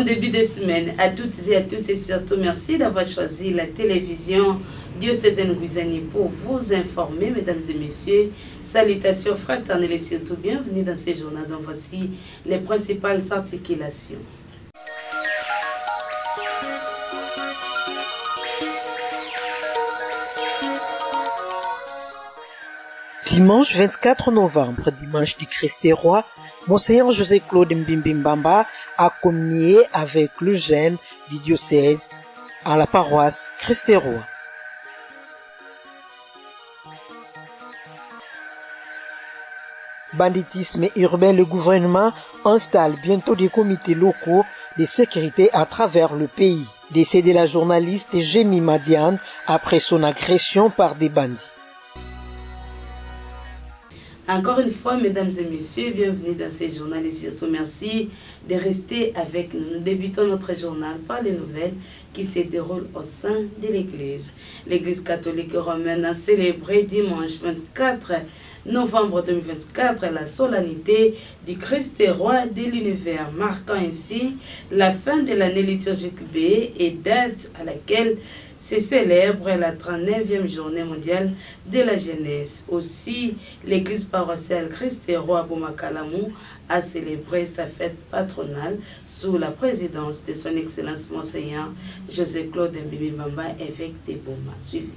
début de semaine à toutes et à tous et surtout merci d'avoir choisi la télévision diocésaine Guizani pour vous informer, mesdames et messieurs. Salutations fraternelles et surtout bienvenue dans ces journaux dont voici les principales articulations. Dimanche 24 novembre, dimanche du Christ-Roi, Monseigneur José-Claude Mbimbimbamba a communié avec le jeune du diocèse à la paroisse Christ-Roi. Banditisme urbain, le gouvernement installe bientôt des comités locaux de sécurité à travers le pays. Décès de la journaliste Jémi Madiane après son agression par des bandits. Encore une fois, mesdames et messieurs, bienvenue dans ces journaux et surtout merci de rester avec nous. Nous débutons notre journal par les nouvelles qui se déroulent au sein de l'Église. L'Église catholique romaine a célébré dimanche 24 novembre 2024 la solennité du Christ-Roi de l'univers, marquant ainsi la fin de l'année liturgique B et date à laquelle se célèbre la 39e journée mondiale de la jeunesse. Aussi, l'église paroissiale Christ-Roi Boumakalamu a célébré sa fête patronale sous la présidence de son Excellence Monseigneur José-Claude Mbimbimbamba, évêque de Boma. Suivez.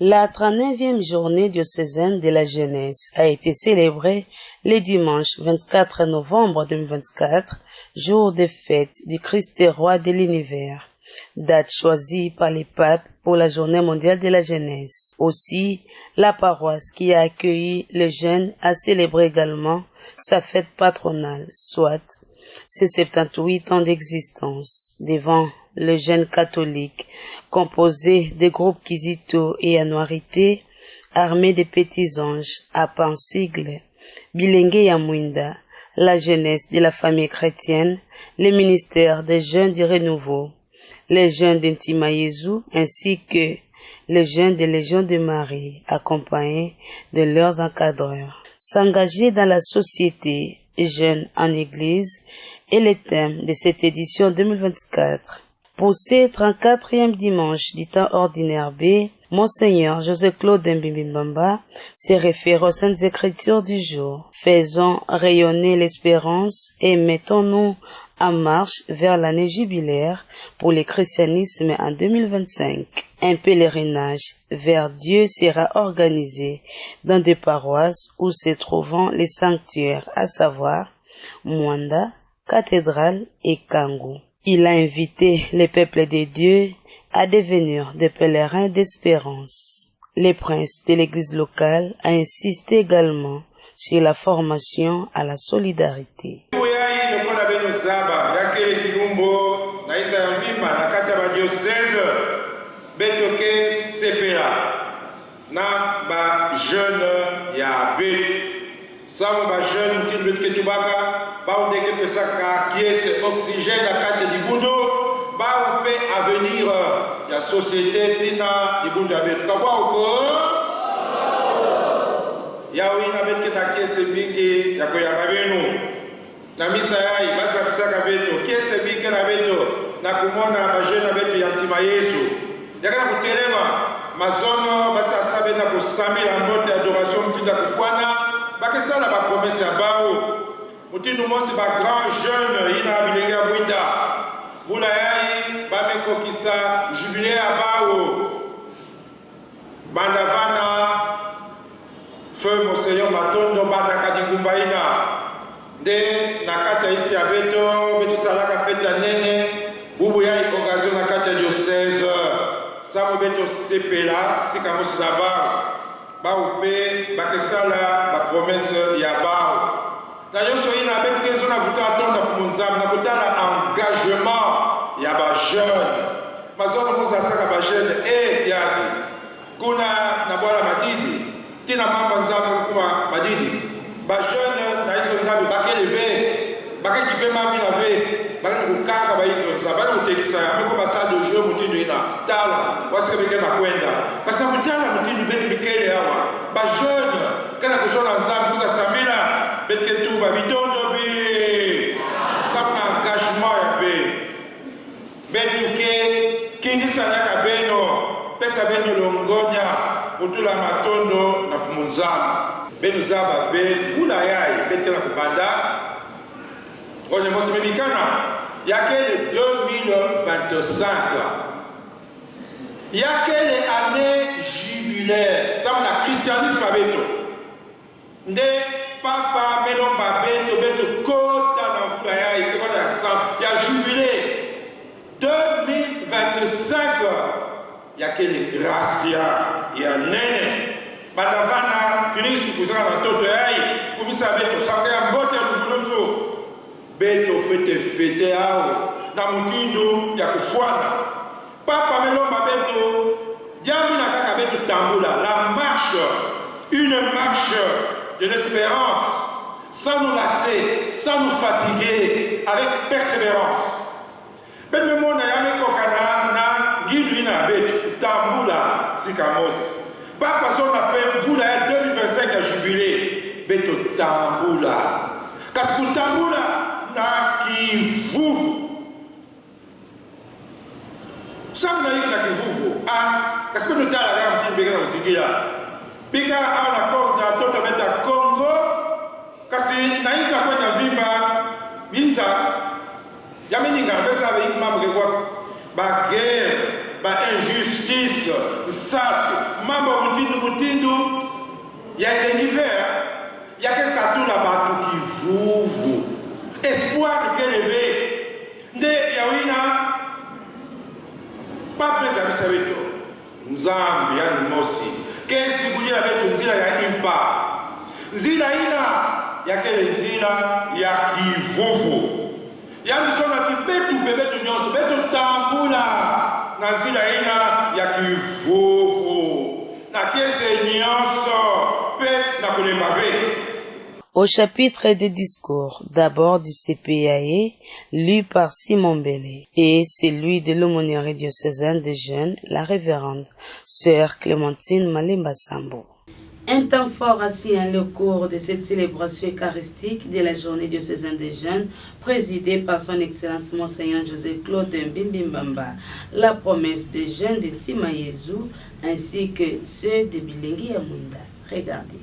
La 39e journée diocésaine de la jeunesse a été célébrée le dimanche 24 novembre 2024, jour de fête du Christ-Roi de l'univers, date choisie par les papes pour la journée mondiale de la jeunesse. Aussi, la paroisse qui a accueilli les jeunes a célébré également sa fête patronale, soit ses 78 ans d'existence, devant les jeunes catholiques, composés de groupes Kizito et Anuarité, armés de petits anges, à Pansigle, Bilenge Yamwinda, la jeunesse de la famille chrétienne, les ministères des jeunes du renouveau, les jeunes d'Intima Jésus, ainsi que les jeunes de Légion de Marie, accompagnés de leurs encadreurs. S'engager dans la société, jeunes en église, est le thème de cette édition 2024. Pour ce 34e dimanche du temps ordinaire B, Monseigneur José-Claude Mbimbimbamba se réfère aux saintes écritures du jour. Faisons rayonner l'espérance et mettons-nous en marche vers l'année jubilaire pour le christianisme en 2025. Un pèlerinage vers Dieu sera organisé dans des paroisses où se trouvent les sanctuaires, à savoir Mwanda, Cathédrale et Kangu. Il a invité les peuples de Dieu à devenir des pèlerins d'espérance. Le prince de l'église locale a insisté également sur la formation à la solidarité. Sama ba jeune qui veut que tu baka ba on que ça qui est ce oxygène à carte du bundo ba on peut avenir la société tina du bundo avec quoi ko ya oui avec que ta qui c'est biki ya ko ya rabenu na misa yai ba ça ka beto qui c'est biki na beto na kumona ba jeune avec ya Intima Yesu yaka kutelema mazono ba ça sabe na kusamila ndote adoration mtinda kufwana bakesa la ba promesse ya bao mutinu mosi ba grand jeune ina bilenga mwinda bula yai ba mekokisa jubilé ya bao banda vana feu Monseigneur Matondo banda kadingumba ina de nakata isi ya beto salaka feta nene bubu yai occasion nakata diocèse samo beto sepela sikamosi na bao Baoupe, Bakesala, la promesse Yabao. D'ailleurs, soyez la même question à vous attendre pour nous amener à engagement Yaba jeune. Ma zone nous a ça jeune et Yadi. Kuna Nabola Madidi. Tina Mamba Nzama Kuma Madidi. Ba jeune, Naïso Nzabi, Baké levé. Baké qui peut m'amener laver. Baké Kukaka Baïso Nzabi. Baké Utelisa. Baké Bassa de jeu, Moutinu Ina. Tala. Voici que Baké Nakwenda. Parce que Moutala Moutinu Béni ba jeune kana kusona nzambe kuza samila betke tu ba bitondo bi ça engagement ya pe kutula matondo na fumunzama benuzaba be bula yai betela kubanda onye mosimemikana yakele 2025 yakele année jubilaire ça na christianisme abeto nde papa melomba beto kota na bula yai kota ya sang ya jubilé 2025 yakele gracia ya nene badavana Kristu kuzana na toto yai kumisa beto sanga ya mbote ya lubuloso beto fete ao na mukindu ya kufuana papa melomba beto jambi na kaka beto tambula la marche, une marche de l'espérance sans nous lasser, sans nous fatiguer, avec persévérance. Beto mona yame kokana na gindu ina beto tambula sikamos papa son appel pour la 2025 à jubilé beto tambula kasku tambula na kivuvu samna hiki na kivuvu kasku nutala kama mjini beka na usikia pika na korda toto beta Congo kasi naisa kwenye vimba biza yamini ngambesa ve mambo kwa baguerre ba injustice sape mambo mutindu ya l'univers ya quelque katula batu kivuvu espoir keleve nde yawina pape za bisabeto nzambi yani mosi kesi kulia betu nzila ya impa nzila ina ya kele nzila ya kivuvu yani sona kibetu bebetu nyonso betu tambula na nzila ina ya kivuvu na kese nyonso pe na kulembabe. Au chapitre des discours, d'abord du CPAE, lu par Simon Bellé, et celui de l'aumônerie diocésaine des jeunes, la révérende sœur Clémentine Malemba Sambo. Un temps fort assis en le cours de cette célébration eucharistique de la journée diocésaine des jeunes, présidée par son Excellence Monseigneur José Claude Mbimbimbamba, la promesse des jeunes de Ntima Yezu ainsi que ceux de Bilingi Amunda. Regardez.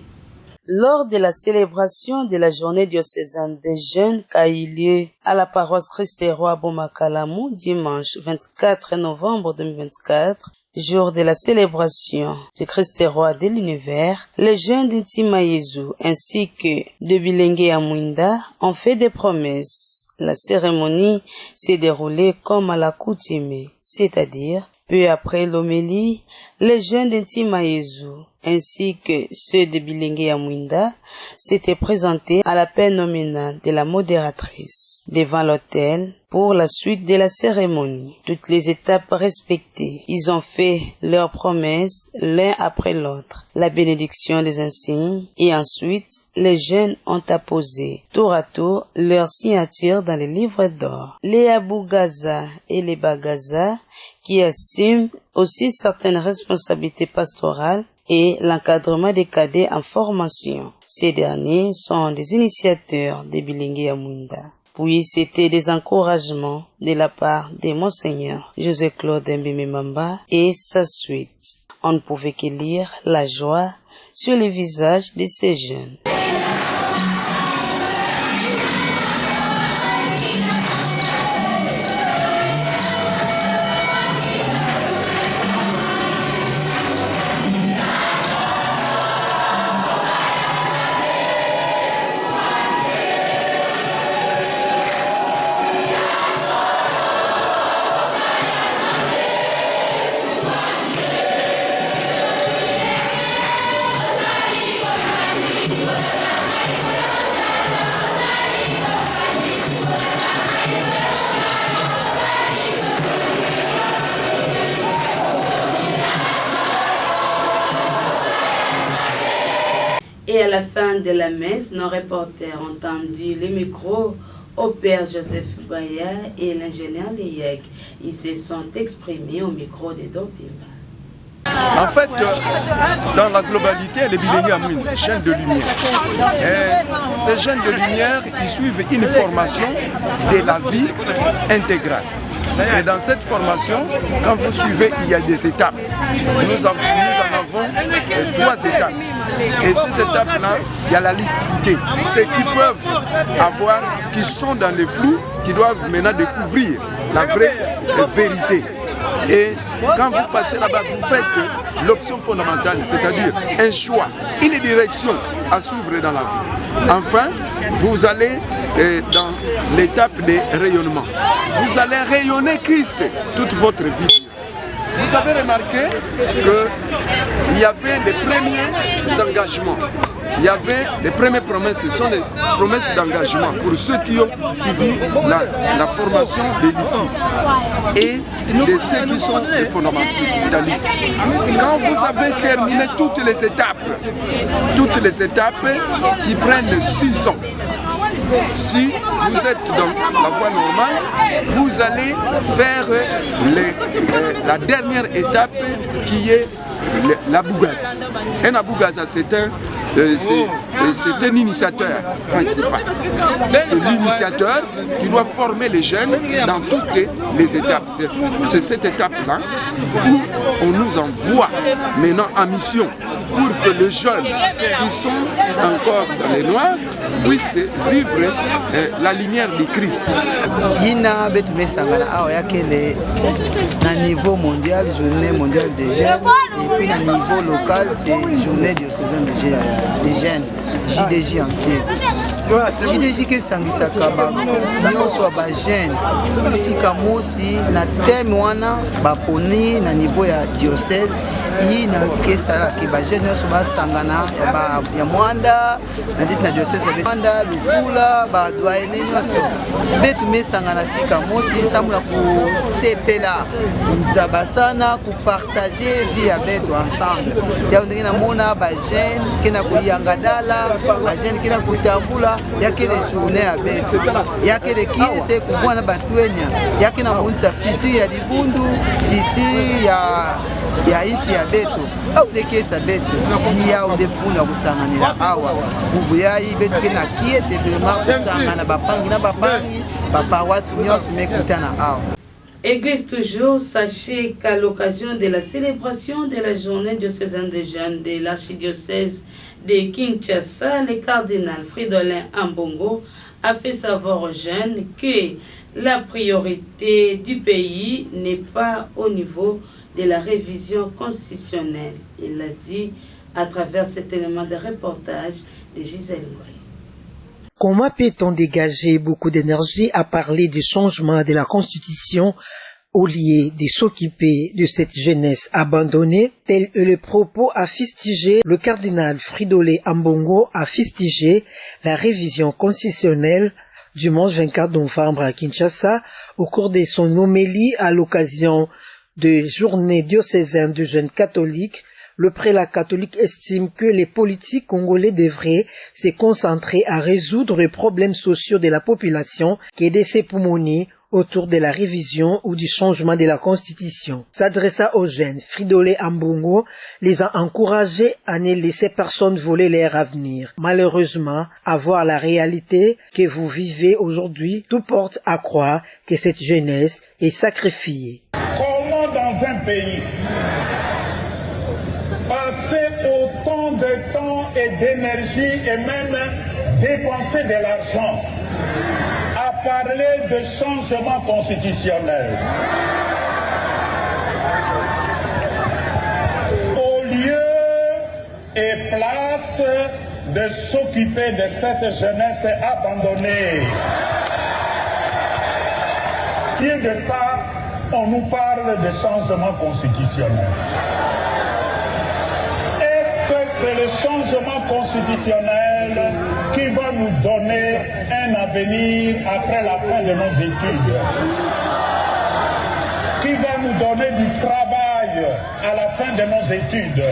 Lors de la célébration de la journée diocésaine des jeunes qui a eu lieu à la paroisse Christ-Roi Bomakalamu dimanche 24 novembre 2024, jour de la célébration du Christ-Roi de l'univers, les jeunes d'Ntima Yezu ainsi que de Bilingi Amunda ont fait des promesses. La cérémonie s'est déroulée comme à l'accoutumée, c'est-à-dire peu après l'homélie, les jeunes d'Ntima Yezu ainsi que ceux de Bilingi Amunda s'étaient présentés à l'appel nominal de la modératrice devant l'autel pour la suite de la cérémonie. Toutes les étapes respectées, ils ont fait leurs promesses l'un après l'autre, la bénédiction des insignes et ensuite les jeunes ont apposé tour à tour leur signature dans les livres d'or. Les Abougaza et les Bagaza qui assument aussi certaines responsabilités pastorales et l'encadrement des cadets en formation. Ces derniers sont des initiateurs de Bilingi Amunda. Puis c'était des encouragements de la part de Monseigneur José Claude Mbimbimbamba et sa suite. On ne pouvait que lire la joie sur les visages de ces jeunes. Et à la fin de la messe, nos reporters ont tendu les micros au père Joseph Baya et l'ingénieur Leyek. Ils se sont exprimés au micro de Don Pimba. En fait, dans la globalité, les Bilingi Amunda, chaîne de lumière. Et ces chaînes de lumière, ils suivent une formation de la vie intégrale. Et dans cette formation, quand vous suivez, il y a des étapes. Nous en avons avons 3 étapes. Et ces étapes-là, il y a la licité. Ceux qui peuvent avoir, qui sont dans les flous, qui doivent maintenant découvrir la vraie vérité. Et quand vous passez là-bas, vous faites l'option fondamentale, c'est-à-dire un choix, une direction à suivre dans la vie. Enfin, vous allez dans l'étape de rayonnement. Vous allez rayonner Christ toute votre vie. Vous avez remarqué qu'il y avait les premiers engagements. Il y avait les premières promesses, ce sont les promesses d'engagement pour ceux qui ont suivi la formation des lycéens et de ceux qui sont les fondamentalistes. Quand vous avez terminé toutes les étapes qui prennent 6 ans, si vous êtes dans la voie normale, vous allez faire la dernière étape qui est l'Abougaza. Un Abougaza, c'est un initiateur principal. C'est l'initiateur qui doit former les jeunes dans toutes les étapes. C'est cette étape-là où on nous envoie maintenant en mission pour que les jeunes qui sont encore dans les noirs puissent vivre la lumière du Christ. À niveau mondial, journée mondiale des jeunes, et puis à niveau local, c'est journée diocésaine des jeunes, JDJ ancien. JDJ qui sangisaka nyonso ba jeune sika mosi na thème wana baponi na niveau ya diocèse yi na kesala ke ba jeune nyonso basangana ya mwanda na dit na diocèse ya mwanda lukula ba doyene nyonso betu mesangana sika mosi samula ku sepela uzabasana ku partager vie ya betu ensemble ya ndenge na mona ba jeune kena ku yangadala ba jeune kena ku tambula yake les journées à betu yake les qui essaie kuvuana batwenya yake na monisa fiti ya libundu fiti ya iti ya betu au dekesa betu ya udefuna kusanganira awa bubuyayi betu kena qui c'est vraiment kusangana bapangi na bapangi bapawasi nyonso mekutana awa. Église toujours, sachez qu'à l'occasion de la célébration de la journée diocésaine des jeunes de l'archidiocèse de Kinshasa, le cardinal Fridolin Ambongo a fait savoir aux jeunes que la priorité du pays n'est pas au niveau de la révision constitutionnelle. Il l'a dit à travers cet élément de reportage de Gisèle Ngoury. Comment peut-on dégager beaucoup d'énergie à parler du changement de la Constitution au lieu de s'occuper de cette jeunesse abandonnée? Tel est le propos a fustigé le cardinal Fridolin Ambongo a fustigé la révision constitutionnelle dimanche 24 novembre à Kinshasa au cours de son homélie à l'occasion de journée diocésaine de jeunes catholiques. Le prélat catholique estime que les politiques congolais devraient se concentrer à résoudre les problèmes sociaux de la population qui est de s'époumoner autour de la révision ou du changement de la Constitution. S'adressa aux jeunes, Fridolin Ambongo les a encouragés à ne laisser personne voler leur avenir. Malheureusement, à voir la réalité que vous vivez aujourd'hui, tout porte à croire que cette jeunesse est sacrifiée. Comment dans un pays passer autant de temps et d'énergie et même dépenser de l'argent à parler de changement constitutionnel au lieu et place de s'occuper de cette jeunesse abandonnée. Pire de ça, on nous parle de changement constitutionnel. C'est le changement constitutionnel qui va nous donner un avenir après la fin de nos études, qui va nous donner du travail à la fin de nos études,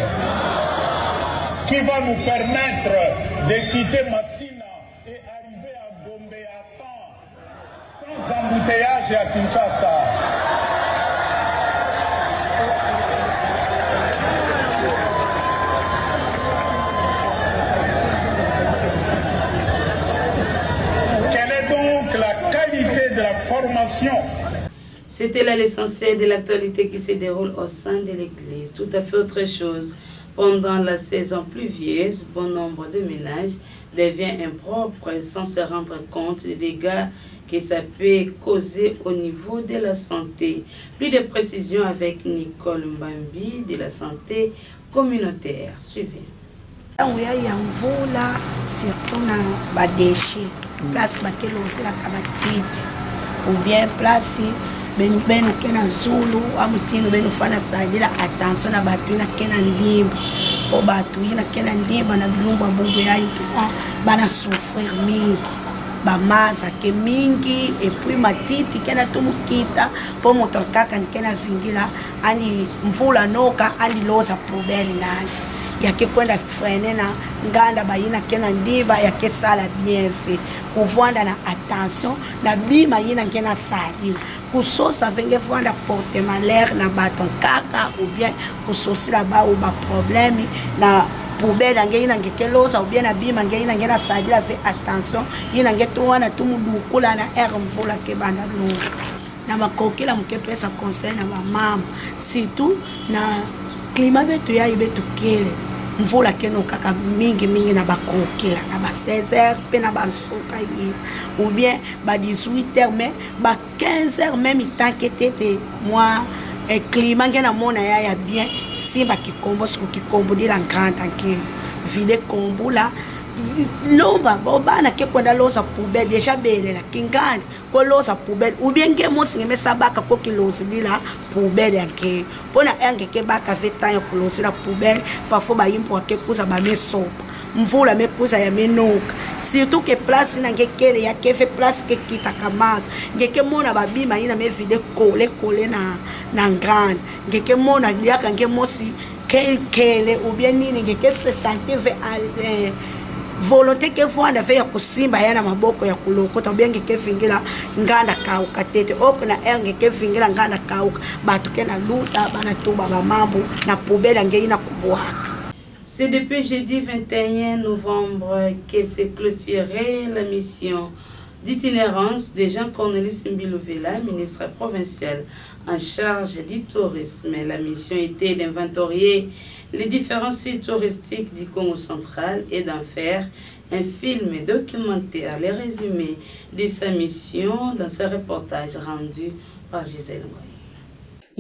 qui va nous permettre de quitter Massina et arriver à Gombe à temps, sans embouteillage à Kinshasa. Formation. C'était la leçon 7 de l'actualité qui se déroule au sein de l'Église. Tout à fait autre chose. Pendant la saison pluvieuse, bon nombre de ménages devient impropre sans se rendre compte des dégâts que ça peut causer au niveau de la santé. Plus de précisions avec Nicole Mbambi de la santé communautaire. Suivez. Surtout dans les déchets, place ou bien place benu kena zulu amutino benu fana sadila attention na batu na kena ndimba po batu ina kena ndimba na bilumba bungu ya itu bana souffrir mingi bamaza ke mingi et puis matiti kena tumukita po moto kaka kena vingila ani mvula noka ani loza poubelle nani yake kwenda frene na nganda bayina kena ndiba yake sala bien fait kuvanda na attention na bima yina kena sali kusosa venge vanda porte malheur na baton kaka ou bien kusosi la ba ou ba problème na poubelle ngena ngekelosa ou bien na bima ngena ngena sali la fait attention yina ngeto wana tumudukula na air mvula ke bana lunga na makokela mkepesa conseil na mama surtout na climat betu ya ibetu kele mvula keno kaka mingi na bakokela na ba 16h pe na bansoka yi ou bien ba 18h mais ba 15h même tant que tete moi et climat ngena mona ya bien si ba kikombo so kikombo de la grande tanke vide kombo la loba bobana ke kwenda losa poubelle déjà belle la kingani ko losa poubelle ou bien ke mo singe sabaka ko kilosi dila poubelle yanke pona yange ke baka vetan ya kulosi la poubelle parfois ba yimpo ke kuza ba mesopa mvula me kuza ya menoka surtout que place na ngekele ya ke fait place ke kita kamaz ngeke mona ba bima ina me vide kole na ngani ngeke mona yaka nge mosi kele ou bien nini ngeke se sentir volonté ke vwanda fe ya kusimba yana maboko ya kulokota benge ke vingila nganda kauka tete okuna enge ke vingila nganda kauka batu ke na luta bana tuba ba mambo na poubelle ngeina kubwaka. C'est depuis jeudi 21 novembre que s'est clôturée la mission d'itinérance de Jean-Cornelis Mbilouvela, ministre provincial en charge du tourisme. La mission était d'inventorier les différents sites touristiques du Congo central et d'en faire un film documentaire. Les résumés de sa mission dans ce reportage rendu par Gisèle Ngoye.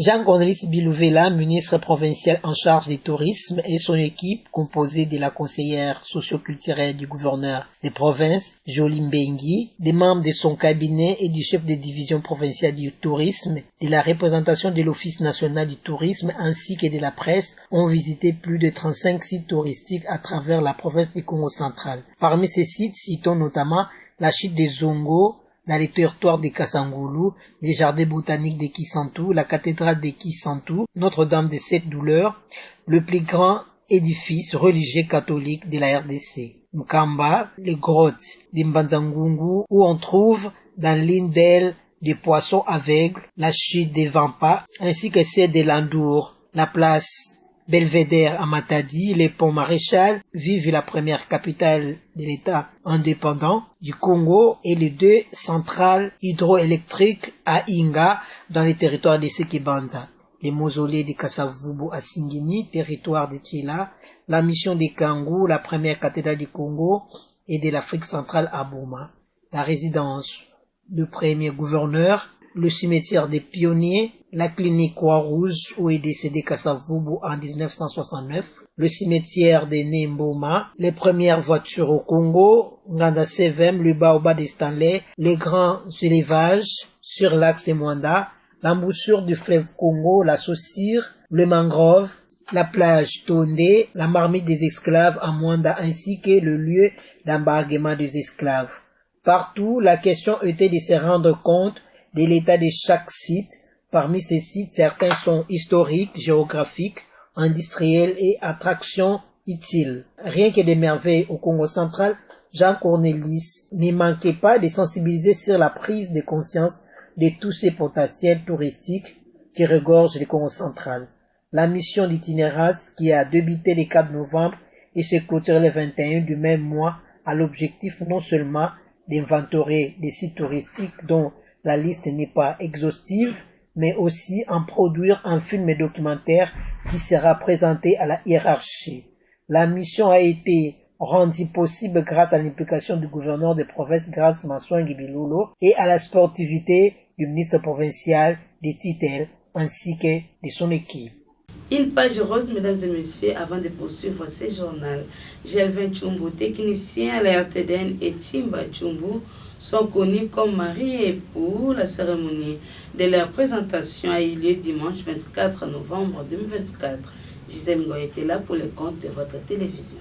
Jean-Cornelis Mbilouvela, ministre provincial en charge du tourisme, et son équipe, composée de la conseillère socio-culturelle du gouverneur des provinces, Jolie Mbengi, des membres de son cabinet et du chef de division provinciale du tourisme, de la représentation de l'Office national du tourisme ainsi que de la presse, ont visité plus de 35 sites touristiques à travers la province du Congo central. Parmi ces sites, citons notamment la chute des Zongo, dans les territoires de Kassangoulou, les jardins botaniques de Kisantou, la cathédrale de Kisantou, Notre-Dame des Sept Douleurs, le plus grand édifice religieux catholique de la RDC. Mkamba, les grottes de Mbanzangungu, où on trouve dans l'une d'elles des poissons aveugles, la chute des Vampas, ainsi que celle de l'Andour, la place Belvédère à Matadi, les ponts Maréchal, vive la première capitale de l'État indépendant du Congo et les deux centrales hydroélectriques à Inga dans les territoires de Sekibanda, les mausolées de Kasavubu à Singini, territoire de Tchela, la mission de Kangou, la première cathédrale du Congo et de l'Afrique centrale à Bouma, la résidence du premier gouverneur, le cimetière des pionniers, la clinique Croix-Rouge où est décédé Kasavubu en 1969, le cimetière de Nemboma, les premières voitures au Congo, Nganda Sevem, le Baobab de Stanley, les grands élevages sur l'axe Mwanda, l'embouchure du fleuve Congo, la Saucire, le mangrove, la plage Tondé, la marmite des esclaves à Mwanda ainsi que le lieu d'embarquement des esclaves. Partout, la question était de se rendre compte de l'état de chaque site. Parmi ces sites, certains sont historiques, géographiques, industriels et attractions utiles. Rien que des merveilles au Congo central, Jean-Cornelis ne manquait pas de sensibiliser sur la prise de conscience de tous ces potentiels touristiques qui regorgent le Congo central. La mission d'itinérance qui a débuté le 4 novembre et se clôture le 21 du même mois a l'objectif non seulement d'inventorier des sites touristiques dont la liste n'est pas exhaustive, mais aussi en produire un film documentaire qui sera présenté à la hiérarchie. La mission a été rendue possible grâce à l'implication du gouverneur de province Grace Maswangi Bilolo et à la sportivité du ministre provincial des Titel ainsi que de son équipe. Une page rose, mesdames et messieurs, avant de poursuivre ce journal. Gelvin Tchumbu, technicien à la RTDN, et Chimba Tchumbu sont connus comme mari et époux. La cérémonie de leur présentation a eu lieu dimanche 24 novembre 2024. Gisèle Ngoy était là pour le compte de votre télévision.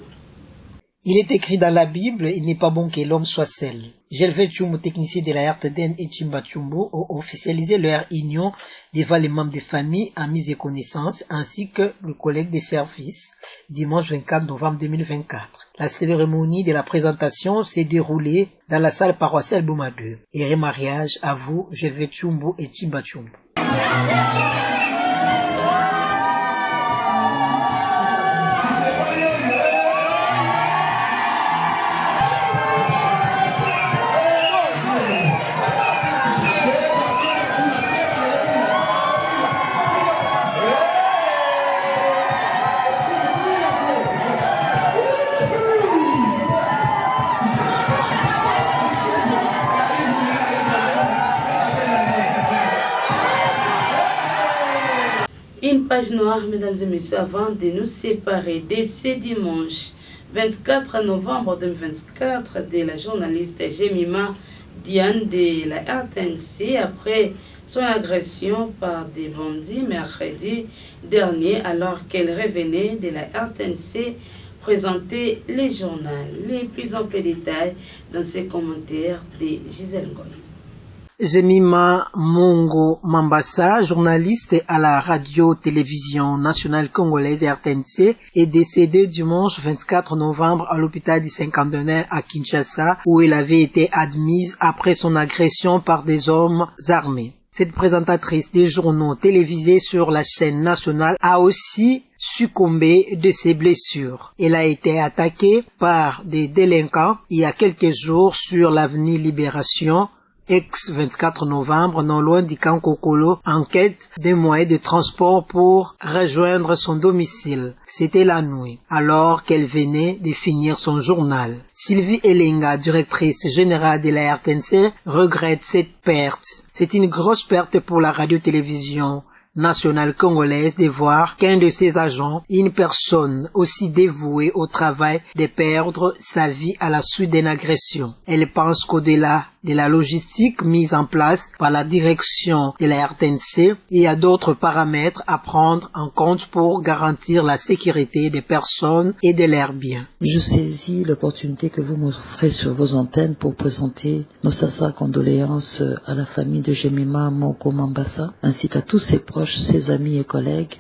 Il est écrit dans la Bible, il n'est pas bon que l'homme soit seul. Gelvin Tchumbu, technicien de la RTDN, et Chimba Tchumbu ont officialisé leur union devant les membres des familles, amis et connaissances, ainsi que le collègue des services, dimanche 24 novembre 2024. La cérémonie de la présentation s'est déroulée dans la salle paroissiale Boma 2. Et remariage à vous, Gelvin Tchumbu et Chimba Tchumbu. Une page noire, mesdames et messieurs, avant de nous séparer dès ce dimanche 24 novembre 2024 de la journaliste Jemima Diane de la RTNC après son agression par des bandits mercredi dernier alors qu'elle revenait de la RTNC présenter les journaux. Les plus amples détails dans ces commentaires de Gisèle Ngoy. Jemima Mongo Mambassa, journaliste à la radio-télévision nationale congolaise RTNC, est décédée dimanche 24 novembre à l'hôpital du Cinquantenaire à Kinshasa, où elle avait été admise après son agression par des hommes armés. Cette présentatrice des journaux télévisés sur la chaîne nationale a aussi succombé de ses blessures. Elle a été attaquée par des délinquants il y a quelques jours sur l'avenue Libération, ex-24 novembre, non loin du camp Kokolo, en quête d'un moyen de transport pour rejoindre son domicile. C'était la nuit, alors qu'elle venait de finir son journal. Sylvie Elenga, directrice générale de la RTNC, regrette cette perte. C'est une grosse perte pour la radio-télévision nationale congolaise de voir qu'un de ses agents, une personne aussi dévouée au travail, de perdre sa vie à la suite d'une agression. Elle pense qu'au-delà de la logistique mise en place par la direction de la RTNC, il y a d'autres paramètres à prendre en compte pour garantir la sécurité des personnes et de leurs biens. Je saisis l'opportunité que vous m'offrez sur vos antennes pour présenter nos sincères condoléances à la famille de Jemima Mongo Mambassa, ainsi qu'à tous ses proches, ses amis et collègues.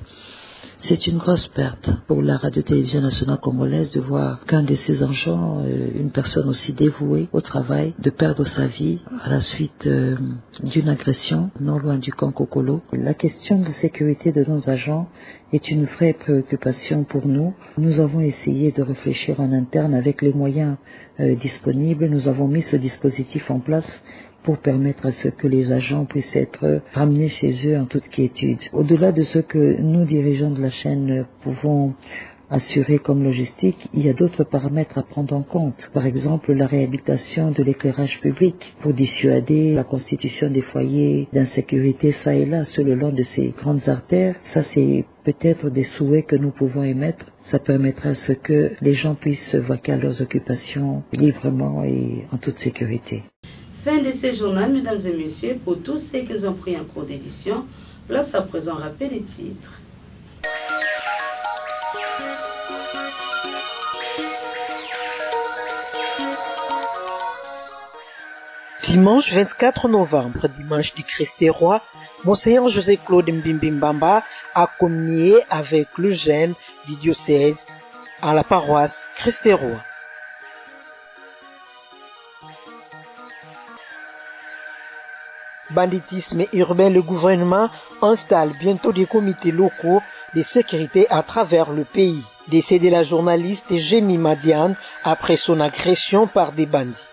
C'est une grosse perte pour la radio-télévision nationale congolaise de voir qu'un de ses agents, une personne aussi dévouée au travail, de perdre sa vie à la suite d'une agression non loin du camp Kokolo. La question de sécurité de nos agents est une vraie préoccupation pour nous. Nous avons essayé de réfléchir en interne avec les moyens disponibles. Nous avons mis ce dispositif en place pour permettre à ce que les agents puissent être ramenés chez eux en toute quiétude. Au-delà de ce que nous, dirigeants de la chaîne, pouvons assurer comme logistique, il y a d'autres paramètres à prendre en compte. Par exemple, la réhabilitation de l'éclairage public pour dissuader la constitution des foyers d'insécurité ça et là sur le long de ces grandes artères. Ça, c'est peut-être des souhaits que nous pouvons émettre. Ça permettra à ce que les gens puissent vaquer à leurs occupations librement et en toute sécurité. Fin de ce journal, mesdames et messieurs, pour tous ceux qui nous ont pris en cours d'édition, place à présent rappel des titres. Dimanche 24 novembre, dimanche du Christ-Roi, Monseigneur José-Claude Mbimbimbamba a communié avec le jeune du diocèse à la paroisse Christ-Roi. Banditisme urbain, le gouvernement installe bientôt des comités locaux de sécurité à travers le pays. Décès de la journaliste Jemima Diane après son agression par des bandits.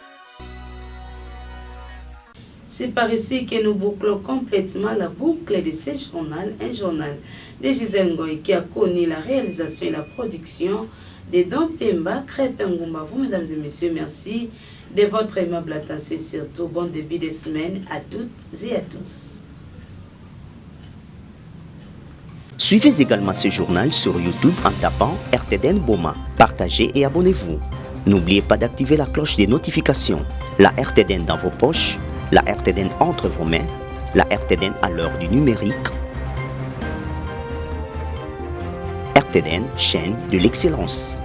C'est par ici que nous bouclons complètement la boucle de ce journal, un journal de Gisèle Ngoy qui a connu la réalisation et la production de Don Pemba, Crêpe Ngumba. Vous, mesdames et messieurs, merci de votre aimable attention et surtout bon début de semaine à toutes et à tous. Suivez également ce journal sur YouTube en tapant RTDN Boma. Partagez et abonnez-vous. N'oubliez pas d'activer la cloche des notifications. La RTDN dans vos poches, la RTDN entre vos mains, la RTDN à l'heure du numérique. RTDN, chaîne de l'excellence.